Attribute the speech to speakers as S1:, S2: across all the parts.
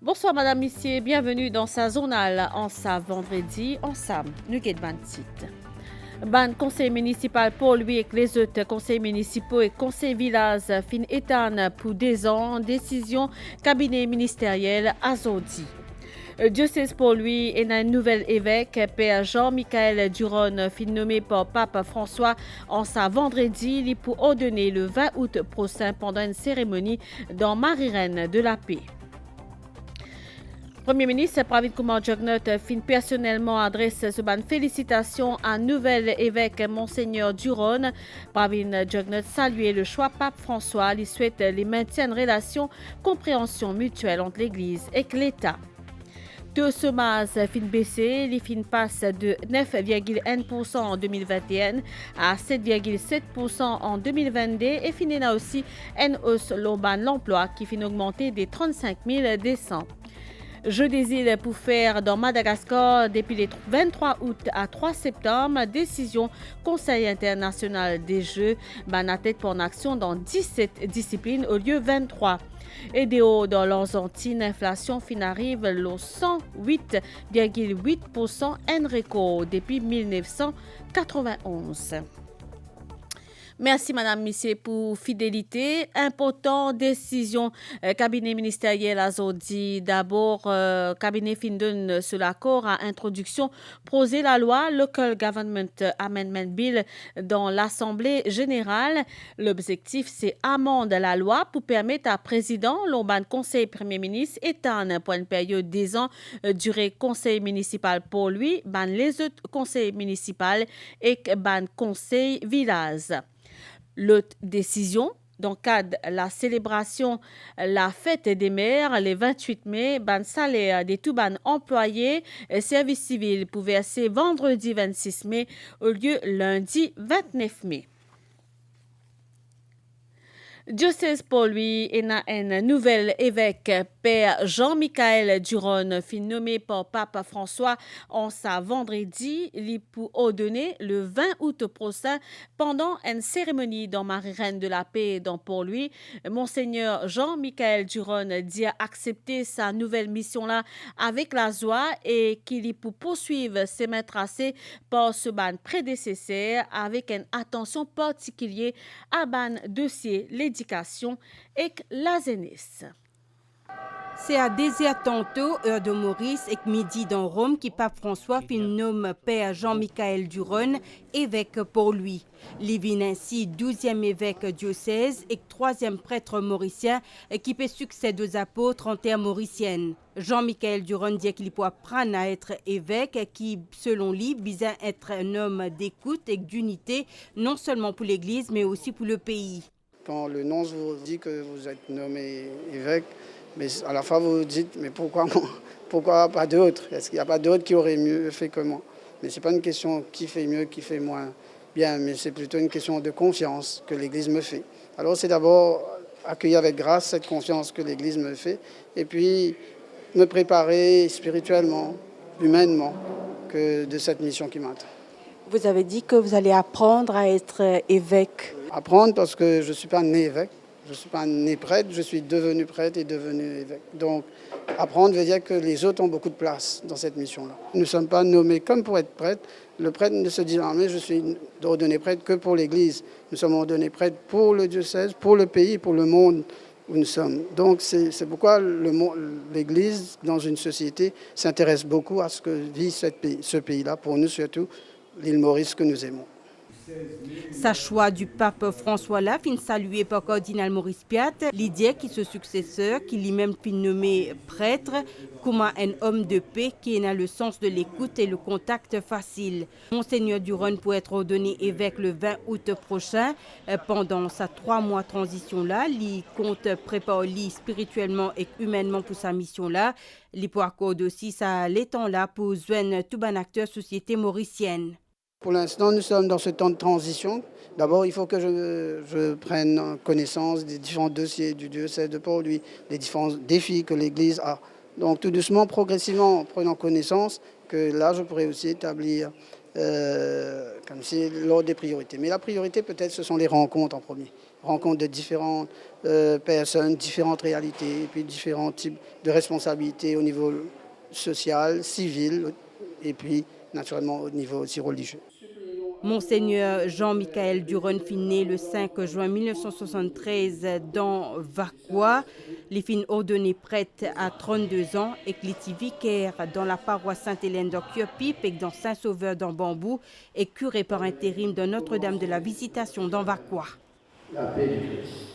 S1: Bonsoir Madame, Messieurs, bienvenue dans sa journal en sa vendredi, ensemble, nous guide ban titre. Ban conseil municipal pour lui et les autres conseils municipaux et conseils villages fin étane pour 2 ans, décision cabinet ministériel azodi. Diocèse pour lui et un nouvel évêque, Père Jean-Michel Duron, fin nommé par Pape François en sa vendredi, il pour ordonner le 20 août prochain pendant une cérémonie dans Marie-Reine de la Paix. Premier ministre Pravid Kumar Jugnauth fin personnellement adresse ce ban félicitations à nouvel évêque Monseigneur Duron. Pravid Jugnauth salué le choix Pape François. Il souhaite les maintien de relations, compréhension mutuelle entre l'Église et l'État. Taux chômage fin baissé, les fin passe de 9,1% en 2021 à 7,7% en 2022 et fin là aussi une hausse l'emploi qui fin augmenter des 35 200. Jeux des îles pour faire dans Madagascar depuis le 23 août à 3 septembre. Décision Conseil international des Jeux. Banatet pour une action dans 17 disciplines au lieu 23. Et des hauts dans l'Argentine, l'inflation fin arrive au 108,8%, un record depuis 1991. Merci Madame Missier pour fidélité. Important décision cabinet ministériel azodi. D'abord, cabinet fin donne sur l'accord à introduction projet la loi Local Government Amendment Bill dans l'Assemblée générale. L'objectif c'est amender la loi pour permettre à président l'omban conseil premier ministre étendre pour une période 10 ans durée conseil municipal pour lui, ban les autres conseils municipaux et ban conseil village. L'autre décision, dans le cadre de la célébration la fête des mères, le 28 mai, ban salaire des tout ban employés service civil pour verser vendredi 26 mai au lieu lundi 29 mai. Diocèse pour lui et un nouvel évêque, Père Jean-Michel Duron, fin nommé par Pape François en sa vendredi, il pour ordonner le 20 août prochain pendant une cérémonie dans Marie-Reine de la Paix dans pour lui. Monseigneur Jean-Michel Duron dit accepter sa nouvelle mission-là avec la joie et qu'il y pour poursuivre ses mains tracées par ce ban prédécesseur avec une attention particulière à ban dossier l'éducation et la jeunesse.
S2: C'est à désir tantôt, heure de Maurice, et midi dans Rome, qui Pape François fin nomme Père Jean-Michel Duron, évêque pour lui. Livin ainsi 12e évêque diocèse et 3e prêtre mauricien qui fait succès aux apôtres en terre mauricienne. Jean-Michel Duron dit qu'il peut apprendre à être évêque qui, selon lui, besoin être un homme d'écoute et d'unité, non seulement pour l'Église, mais aussi pour le pays.
S3: Quand le nonce vous dit que vous êtes nommé évêque, mais à la fois vous vous dites, mais pourquoi moi? Pourquoi pas d'autres? Est-ce qu'il n'y a pas d'autres qui auraient mieux fait que moi? Mais ce n'est pas une question qui fait mieux, qui fait moins bien, mais c'est plutôt une question de confiance que l'Église me fait. Alors c'est d'abord accueillir avec grâce cette confiance que l'Église me fait, et puis me préparer spirituellement, humainement, que de cette mission qui m'attend.
S2: Vous avez dit que vous allez apprendre à être évêque.
S3: Apprendre parce que je ne suis pas né évêque, je ne suis pas né prêtre, je suis devenu prêtre et devenu évêque. Donc apprendre veut dire que les autres ont beaucoup de place dans cette mission-là. Nous ne sommes pas nommés comme pour être prêtre. Le prêtre ne se dit jamais je suis ordonné prêtre que pour l'Église. Nous sommes ordonnés prêtres pour le diocèse, pour le pays, pour le monde où nous sommes. Donc c'est pourquoi l'Église, dans une société, s'intéresse beaucoup à ce que vit ce pays-là, pour nous surtout, l'île Maurice que nous aimons.
S2: Sa choix du pape François là fin salué par cardinal Maurice Piat, l'idée qui se successeur, qui lui-même fin nommé prêtre, comme un homme de paix qui a le sens de l'écoute et le contact facile. Monseigneur Duron pour être ordonné évêque le 20 août prochain. Pendant sa 3 mois transition là, il compte préparer spirituellement et humainement pour sa mission là. Il pour accorder aussi ça l'étant là pour joindre tout un acteur société mauricienne.
S3: Pour l'instant, nous sommes dans ce temps de transition. D'abord, il faut que je prenne connaissance des différents dossiers du diocèse de Port-Louis, des différents défis que l'Église a. Donc, tout doucement, progressivement, en prenant connaissance, que là, je pourrais aussi établir comme si l'ordre des priorités. Mais la priorité, peut-être, ce sont les rencontres en premier. rencontre de différentes personnes, différentes réalités, et puis différents types de responsabilités au niveau social, civil, et puis naturellement au niveau aussi religieux.
S2: Monseigneur Jean-Michaël Duron fit né le 5 juin 1973 dans Vacois. Les fin ordonné prêtre à 32 ans et l'étit vicaire dans la paroisse Sainte-Hélène d'Okiopip et dans Saint-Sauveur dans Bambou et curé par intérim de Notre-Dame de la Visitation dans Vacois.
S3: La paix du Christ.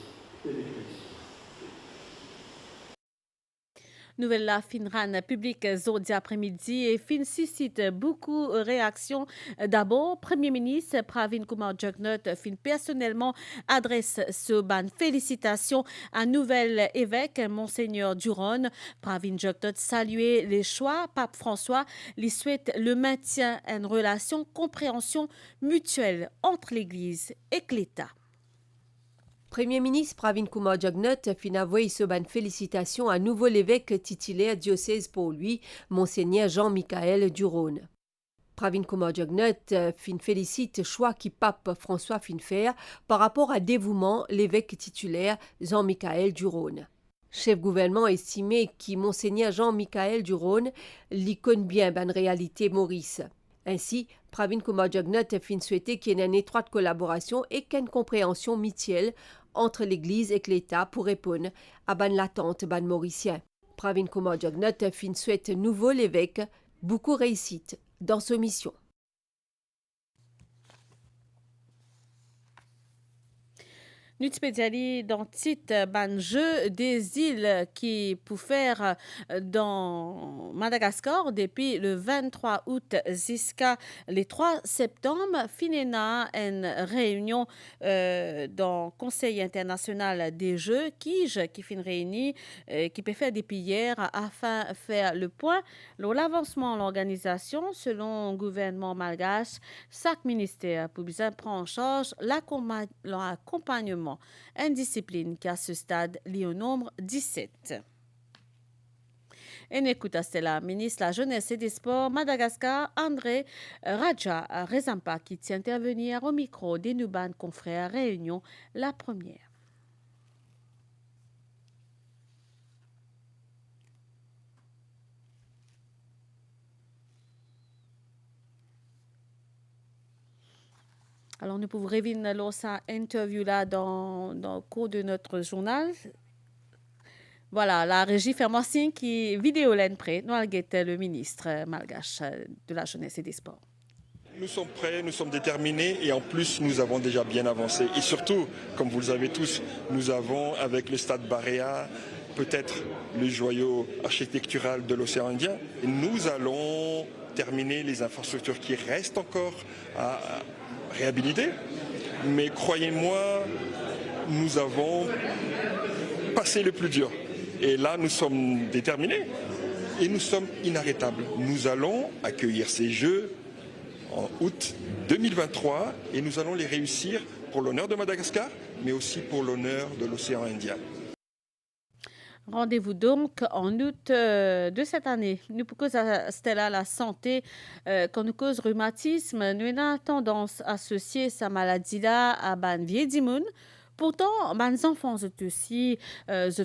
S1: Nouvelle la finran public zodi après-midi et fin suscite beaucoup de réactions. D'abord, Premier ministre Pravin Kumar Jugnauth fin personnellement adresse ce ban félicitations à nouvel évêque Monseigneur Duron. Pravin Jugnauth saluait les choix. Pape François lui souhaite le maintien en relation, compréhension mutuelle entre l'Église et l'État.
S4: Premier ministre Pravin Kumar Jugnauth fin avoué ce ban félicitations à nouveau l'évêque titulaire diocèse pour lui, Monseigneur Jean-Michaël Duron. Pravin Kumar Jugnauth fin félicite choix qui pape François fin faire par rapport à dévouement l'évêque titulaire Jean-Michaël Duron. Chef gouvernement estimé que Monseigneur Jean-Michaël Duron l'icône bien ban réalité Maurice. Ainsi, Pravin Kumar Jugnauth fin souhaité qu'il y ait une étroite collaboration et qu'une compréhension mutuelle entre l'Église et l'État pour répondre à ban l'attente ban mauricien. Pravin Kumar Jugnauth fin souhaite nouveau l'évêque beaucoup réussite dans sa mission.
S1: Nous spécialisons dans titre ban jeu des îles qui pour faire dans Madagascar depuis le 23 août jusqu'à le 3 septembre. Finena une réunion dans le Conseil international des jeux qui fin réuni qui peut faire depuis hier afin de faire le point sur l'avancement de l'organisation selon le gouvernement malgache. Chaque ministère pour bien prendre en charge l'accompagnement. Une discipline qui à ce stade lie au nombre 17. Et écoute à cela, ministre de la Jeunesse et des Sports Madagascar, André Raja Rezampa, qui tient intervenir au micro des Nuban confrères Réunion, la première. Alors, nous pouvons revenir à interview là dans le cours de notre journal. Voilà, la régie fait moi signe qui vidéo l'en prêt. Nous allons le ministre malgache de la Jeunesse et des Sports.
S5: Nous sommes prêts, nous sommes déterminés et en plus nous avons déjà bien avancé. Et surtout, comme vous le savez tous, nous avons avec le stade Barea peut-être le joyau architectural de l'océan Indien. Et nous allons terminer les infrastructures qui restent encore à réhabiliter. Mais croyez-moi, nous avons passé le plus dur. Et là, nous sommes déterminés et nous sommes inarrêtables. Nous allons accueillir ces Jeux en août 2023 et nous allons les réussir pour l'honneur de Madagascar, mais aussi pour l'honneur de l'océan Indien.
S1: Rendez-vous donc en août de cette année. Nous cause Stella la santé, quand nous cause rhumatisme, nous avons tendance à associer sa maladie-là à ban viedimoun. Pourtant, les enfants sont aussi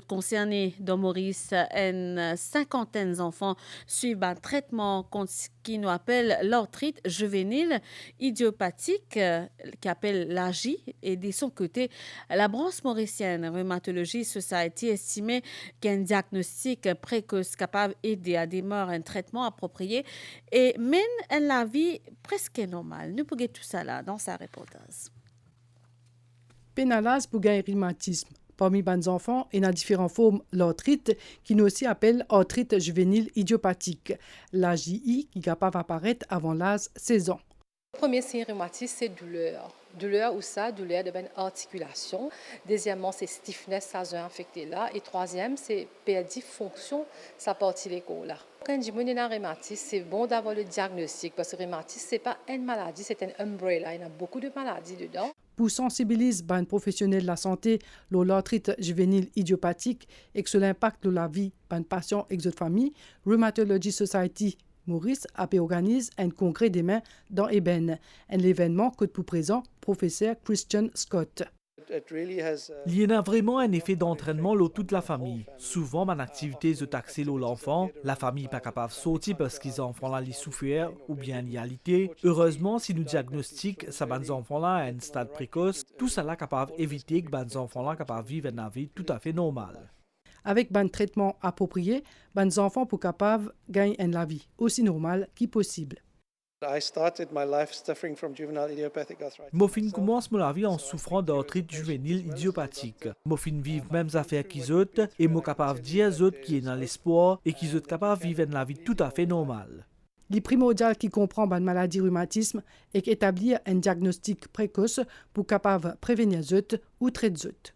S1: concernés dans Maurice. Une cinquantaine d'enfants suivent un traitement contre ce qui nous appelle l'arthrite juvénile idiopathique, qui appelle l'AGI. Et de son côté, la branche mauricienne Rhumatology Society estimait qu'un diagnostic précoce capable d'aider à démarrer un traitement approprié et mène la vie presque normale. Nous pouvons tout ça là dans sa reportage.
S6: Pénalase pour gagner rhumatisme. Parmi les enfants, il y a différentes formes l'arthrite, qui nous aussi appelle arthrite juvénile idiopathique. L'AJI, qui est capable d'apparaître avant l'âge 16 ans.
S7: Le premier signe rhumatisme, c'est douleur. Douleur ou ça, douleur de l'articulation. Deuxièmement, c'est stiffness, ça zone infectée là. Et troisième, c'est perdu fonction, sa partie l'écho là. Quand on a un rhumatisme, c'est bon d'avoir le diagnostic parce que le rhumatisme, ce n'est pas une maladie, c'est un umbrella. Il y a beaucoup de maladies dedans.
S6: Pour sensibiliser les professionnels de la santé sur l'arthrite juvénile idiopathique et sur l'impact de la vie des patients et de famille, Rheumatology Society Maurice a organisé un congrès demain dans Eben, un événement que pour présent professeur Christian Scott.
S8: Il y en a vraiment un effet d'entraînement pour toute la famille. Souvent, mon activité est taxée l'enfant. La famille n'est pas capable de sortir parce qu'ils ont enfants là les souffrir ou bien l'alité. Heureusement, si nous diagnostiquons ces enfants là à un stade précoce, tout cela est capable d'éviter que ces enfants là capable vivre une vie tout à fait normale.
S6: Avec un traitement approprié, les enfants sont capables de gagner une vie aussi normale que possible.
S8: Mofin commence ma vie en souffrant d'arthrite juvénile idiopathique. Mofin vivent mêmes affaires qu'ils autres et moi capable de dire aux autres qui est dans l'espoir et qu'ils sont capables de vivre une vie tout à fait normale.
S6: Le primordial qui comprend la maladie rhumatisme est d'établir un diagnostic précoce pour capable prévenir les autres ou traiter les autres.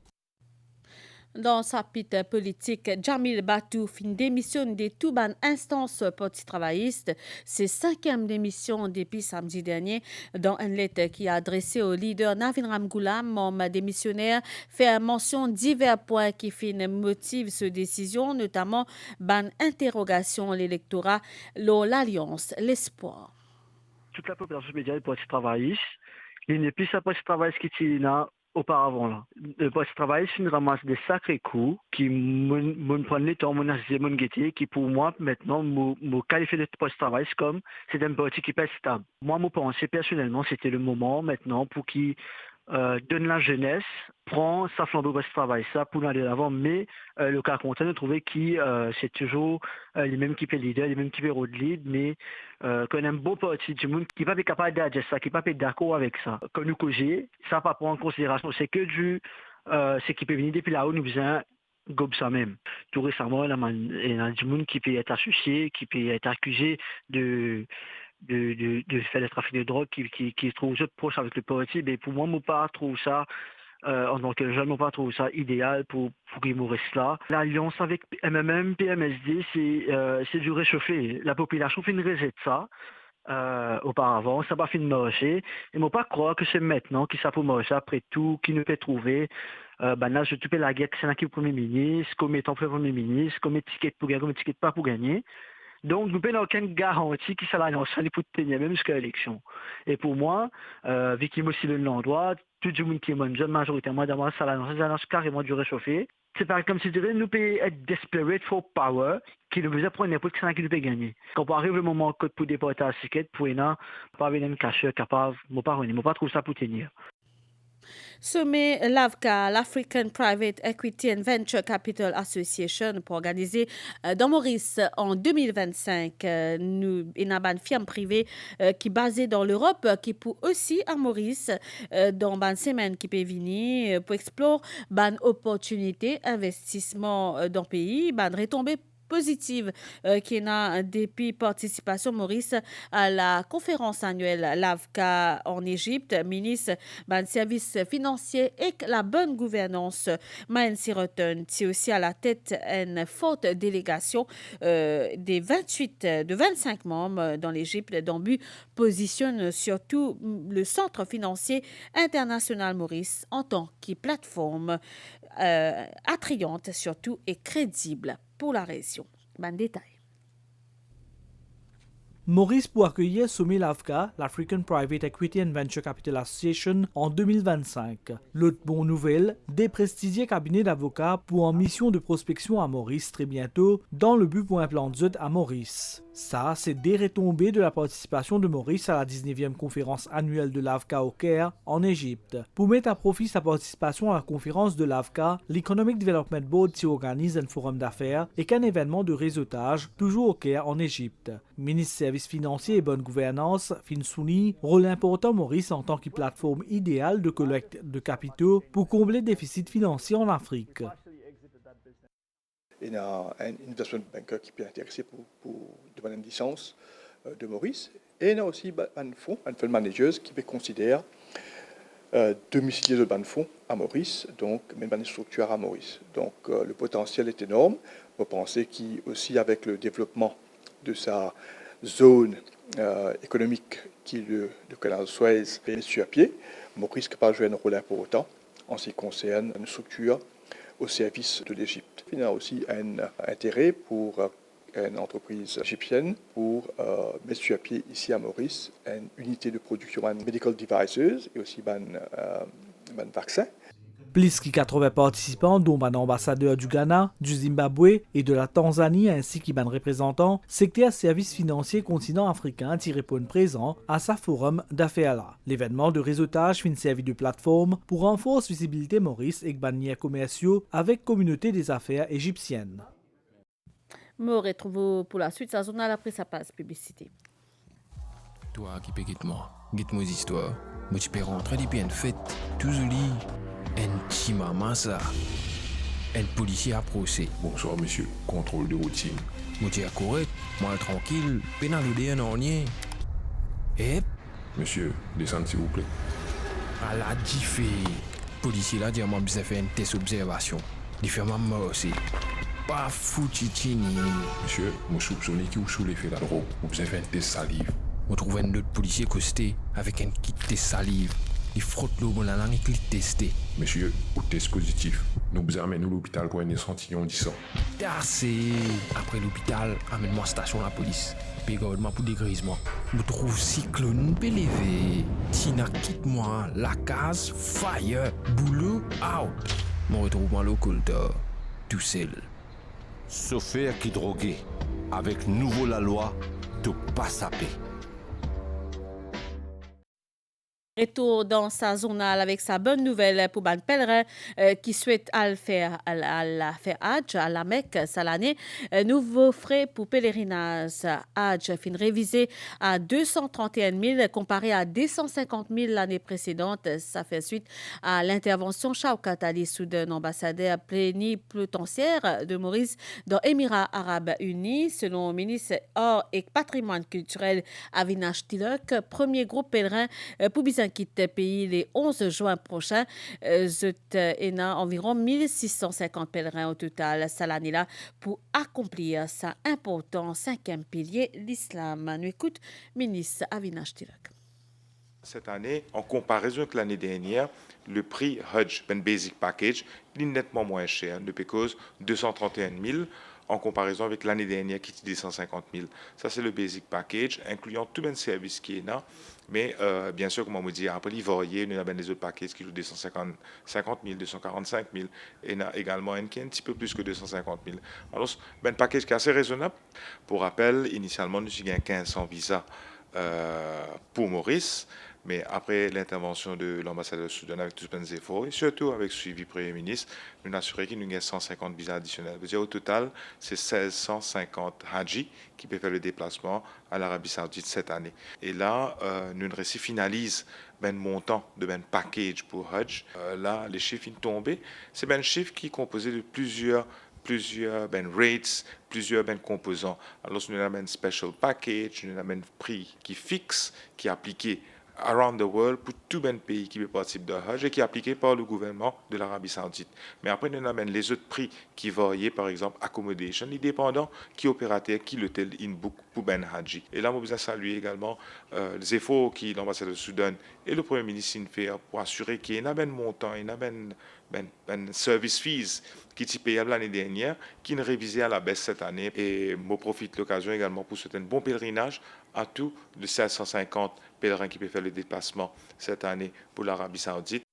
S1: Dans sa pite politique, Jamil Batou fin démissionne de toute ban instance parti travailliste. C'est 5e démission depuis samedi dernier. Dans une lettre qui est adressée au leader Navin Ramgoolam, membre démissionnaire fait mention divers points qui motivent cette décision, notamment ban interrogation l'électorat, l'alliance, l'espoir.
S9: Toute la population médiane parti travailliste, il n'est plus sa parti travailliste qui est là auparavant là. Le parti travailliste c'est une ramasse des sacrés coups qui me prennent le temps, mon guetté, qui pour moi maintenant me qualifie de parti travailliste comme c'est un parti qui n'est pas stable. Moi, je pensais personnellement c'était le moment maintenant pour qu'il donne la jeunesse, prend sa flambeau de travail, ça pour aller de l'avant, mais le cas contraire de trouver qui c'est toujours les mêmes qui paient leader, les mêmes qui paient road lead, mais qu'on a un beau parti du monde qui va pas être capable d'adresser ça, qui va pas être d'accord avec ça. Comme nous cogez, ça va prendre en considération, c'est que c'est qui peut venir depuis là-haut, nous faisons gobe ça même. Tout récemment, il y a du monde qui peut être associé, qui peut être accusé de faire le trafic de drogue qui se trouve proche avec le parti, mais pour moi, je ne trouve ça, en tant que jeune, je ne trouve ça idéal pour qu'il me reste là. L'alliance avec MMM, PMSD, c'est du réchauffé. La population fait une recette ça. Auparavant, ça n'a pas fait de marcher. Et moi, pas croire que c'est maintenant que ça peut marcher après tout, qui ne peut trouver. Là, je te paie la guerre, c'est un qui Premier ministre, comme étant Premier ministre, comme étiquette pour gagner, comme étiquette pas pour gagner. Donc, nous n'avons aucune garantie que ça l'annonce pour tenir même jusqu'à l'élection. Et pour moi, vu qu'il me aussi l'endroit, tout le monde qui est moins jeune, majoritairement, d'avoir ça l'annonce carrément du réchauffé. C'est pareil comme si nous pouvons être desperate for power, qui nous faisait prendre n'importe qui nous peut gagner. Quand on arrive le moment pour déporter la ticket, pour pas venir me cacher, capable, je ne pas trouver ça pour tenir.
S1: Sommet l'AVCA, l'African Private Equity and Venture Capital Association, pour organiser dans Maurice en 2025. Nous, il y a une firme privée qui est basée dans l'Europe, qui peut aussi à Maurice, dans une semaine qui peut venir, pour explorer une opportunité d'investissement dans le pays, une retombée positive qui a depuis participation Maurice à la conférence annuelle l'AVCA en Égypte, ministre des services financiers et la bonne gouvernance. Maën Siroton, c'est aussi à la tête une forte délégation de 25 membres dans l'Égypte, dont but positionne surtout le Centre financier international Maurice en tant que plateforme attrayante surtout et crédible pour la région. Bon détail.
S8: Maurice pour accueillir sommet l'AVCA, l'African Private Equity and Venture Capital Association, en 2025. L'autre bonne nouvelle, des prestigieux cabinets d'avocats pour en mission de prospection à Maurice très bientôt, dans le but pour implanter à Maurice. Ça, c'est des retombées de la participation de Maurice à la 19e conférence annuelle de l'AVCA au Caire, en Égypte. Pour mettre à profit sa participation à la conférence de l'AVCA, l'Economic Development Board s'y organise un forum d'affaires et qu'un événement de réseautage, toujours au Caire, en Égypte. Ministre des Services financiers et bonne gouvernance, Finsouni, rôle important Maurice en tant que plateforme idéale de collecte de capitaux pour combler le déficit financier en Afrique.
S10: Il y a un investment banker qui peut être intéressé pour demander une licence de Maurice. Et il y a aussi un fonds manager qui peut considérer domicilier de fonds à Maurice, donc même une structure à Maurice. Donc le potentiel est énorme. Vous pensez qu'aussi avec le développement de sa zone économique qui est le canal de Suez et sur pied, Maurice peut jouer un rôle important en ce qui concerne une structure au service de l'Égypte. Il y a aussi un intérêt pour une entreprise égyptienne pour mettre sur pied ici à Maurice une unité de production de medical devices et aussi un vaccin.
S8: Plus que 80 participants, dont un ambassadeur du Ghana, du Zimbabwe et de la Tanzanie, ainsi qu'un représentant, secteur services financiers continent africain tiré pour une présent à sa forum d'affaires là. L'événement de réseautage finit servi de plateforme pour renforcer visibilité Maurice et bannières commerciaux avec communauté des affaires égyptiennes.
S1: Me retrouve pour la suite sa journal après sa passe publicité.
S11: Toi qui peux guette-moi histoires. Moi tu peux rentrer depuis une fête, tout joli. Un petit maman ça. Un policier à procès.
S12: Bonsoir monsieur, contrôle de routine.
S11: Moi tu es correct, moi tranquille, pénal ou des rien. Eh?
S12: Monsieur, descendez s'il vous plaît.
S11: À la diffé. Policier là dit moi besoin faire une test observation. Il fait ma mort aussi. Pas foutitini.
S12: Monsieur, moi soupçonne qui ou sous l'effet de la drogue. Vous besoin faire un test salive.
S11: On trouve un autre policier costé avec un kit test salive. Il frotte l'eau dans la langue et il testé.
S12: Monsieur, au test positif. Nous vous amenons à l'hôpital pour un échantillon de sang.
S11: Assez. Après l'hôpital, amène-moi à la station la police. Garde-moi pour dégrisement. Je trouve cyclone pélévé. Tina, quitte-moi. La case, fire, boulot, out. Mon retrouve-moi local, tout seul.
S13: Chauffeur qui drogué. Avec nouveau la loi, de pas saper.
S1: Retour dans sa journal avec sa bonne nouvelle pour les pèlerins qui souhaitent faire Hajj à la Mecque cette année. Nouveau frais pour pèlerinage Hajj fin révisé à 231 000 comparé à 250 000 l'année précédente. Ça fait suite à l'intervention Shaukat Ali Soudan, ambassadeur plénipotentiaire de Maurice dans Émirats Arabes Unis. Selon le ministre Hors et Patrimoine culturel Avinash Tilak, premier groupe pèlerin pour quitte le pays les 11 juin prochain. Il y a environ 1650 pèlerins au total cette année-là pour accomplir sa important cinquième pilier, l'islam. Nous écoute ministre Avinash Tilak.
S14: Cette année, en comparaison avec l'année dernière, le prix Hajj, ben Basic Package, est nettement moins cher, depuis cause 231 000 en comparaison avec l'année dernière qui était 150 000. Ça, c'est le Basic Package, incluant tout le service qui est là. Mais bien sûr, comme on me dit, après il varie, il y a des autres packages qui jouent 250 000, 245 000, et il y a également un qui est un petit peu plus que 250 000. Alors, c'est un package qui est assez raisonnable. Pour rappel, initialement, nous avons 1500 visas pour Maurice, mais après l'intervention de l'ambassadeur Soudan avec tous les efforts, et surtout avec le suivi Premier ministre, nous avons assuré qu'il nous y a 150 visas additionnels. Au total, c'est 1650 Haji qui peuvent faire le déplacement à l'Arabie Saoudite cette année. Et là, nous finalisons le montant de un package pour Hajj. Là, les chiffres sont tombés. C'est un chiffre qui est composé de plusieurs rates, plusieurs composants. Alors, nous avons un special package, nous avons un prix qui fixe, qui est appliqué around the world pour tout le pays qui participe de Hajj et qui est appliqué par le gouvernement de l'Arabie Saoudite. Mais après, nous avons les autres prix qui varient, par exemple, accommodation, les dépendants, qui opérateur, qui l'hôtel in-book pour Ben Haji. Et là, je veux saluer également les efforts que l'ambassadeur du Soudan et le Premier ministre fait pour assurer qu'il y a un montant, il y a un service fees qui était payable l'année dernière, qui est révisé à la baisse cette année. Et je profite de l'occasion également pour souhaiter un bon pèlerinage à tous les 1650 pèlerins qui peuvent faire le déplacement cette année pour l'Arabie Saoudite.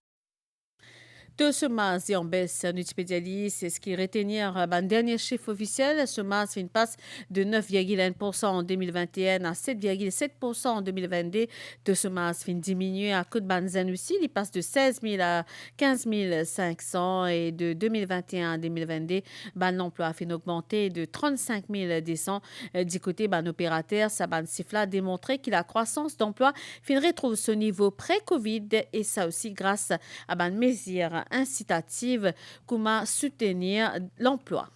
S1: De ce mars en baisse, Nutipédiali, c'est ce qui retenir un dernier chiffre officiel. Ce mars fait une passe de 9,1% en 2021 à 7,7% en 2022. De ce mars fait diminuer à coup de Banzen aussi. Il passe de 16 000 à 15 500 et de 2021 à 2022, l'emploi a fait augmenter de 35 200. Du côté opérateur, ça Sifla a démontré que la croissance d'emploi retrouve ce niveau pré-Covid et ça aussi grâce à ban mesure incitative comment soutenir l'emploi.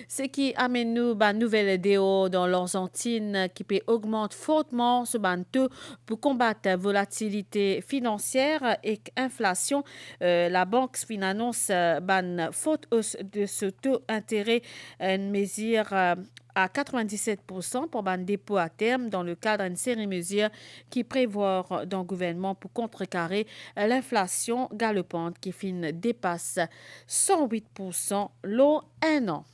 S1: Ce qui amène nous une nouvelle DO dans l'Argentine qui peut augmenter fortement ce taux pour combattre la volatilité financière et l'inflation. La banque annonce une forte hausse de ce taux d'intérêt, une mesure à 97% pour un dépôt à terme dans le cadre d'une série de mesures qui prévoit dans le gouvernement pour contrecarrer l'inflation galopante qui dépasse 108% l'an un an.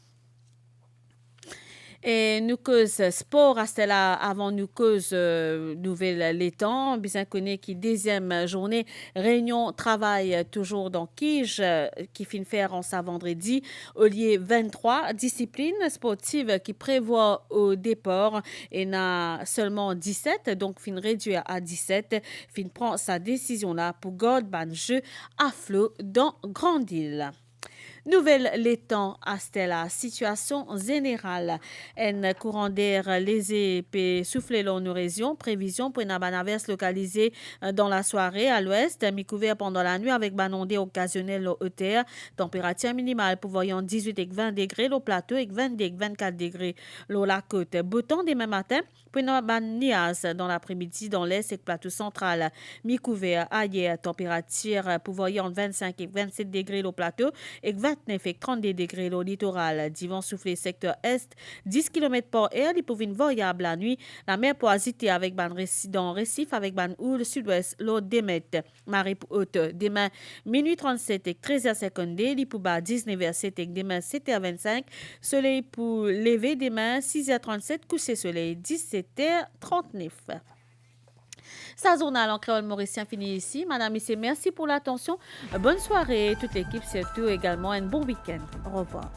S1: Et nous cause sport, à là avant nous cause nouvelle l'étang, bien connu qui deuxième journée réunion travail toujours dans Kige qui finit faire en sa vendredi au lieu 23 disciplines sportives qui prévoit au départ et n'a seulement 17 donc fin réduire à 17 fin prend sa décision là pour garder ban jeu à flot dans Grande Île. Nouvelle l'étang à la situation générale. Un courant d'air léger peut souffler dans nos régions. Prévision pour une averse localisée dans la soirée à l'ouest, mi-couvert pendant la nuit avec banondé occasionnel au terre. Température minimale prévoyant 18 et 20 degrés au plateau et 22 et 24 degrés au la côte. Beau temps demain matin pour une niaise dans l'après-midi dans l'est et plateau central. Mi-couvert ailleurs, température prévoyant 25 et 27 degrés au plateau et 29 et 32 degrés au littoral. Divan soufflé secteur est, 10 km par heure, il peut variable la nuit. La mer peut agiter avec ban dans récif avec ban houle sud-ouest, l'eau démet. Marée haute, demain minuit 37 et 13h52, il peut bas 19h7 et demain 7h25. Soleil pour lever demain 6h37, coucher soleil 17h39. Sa journal en créole mauricien finit ici. Madame, messieurs, merci pour l'attention. Bonne soirée, toute l'équipe, surtout également un bon week-end. Au revoir.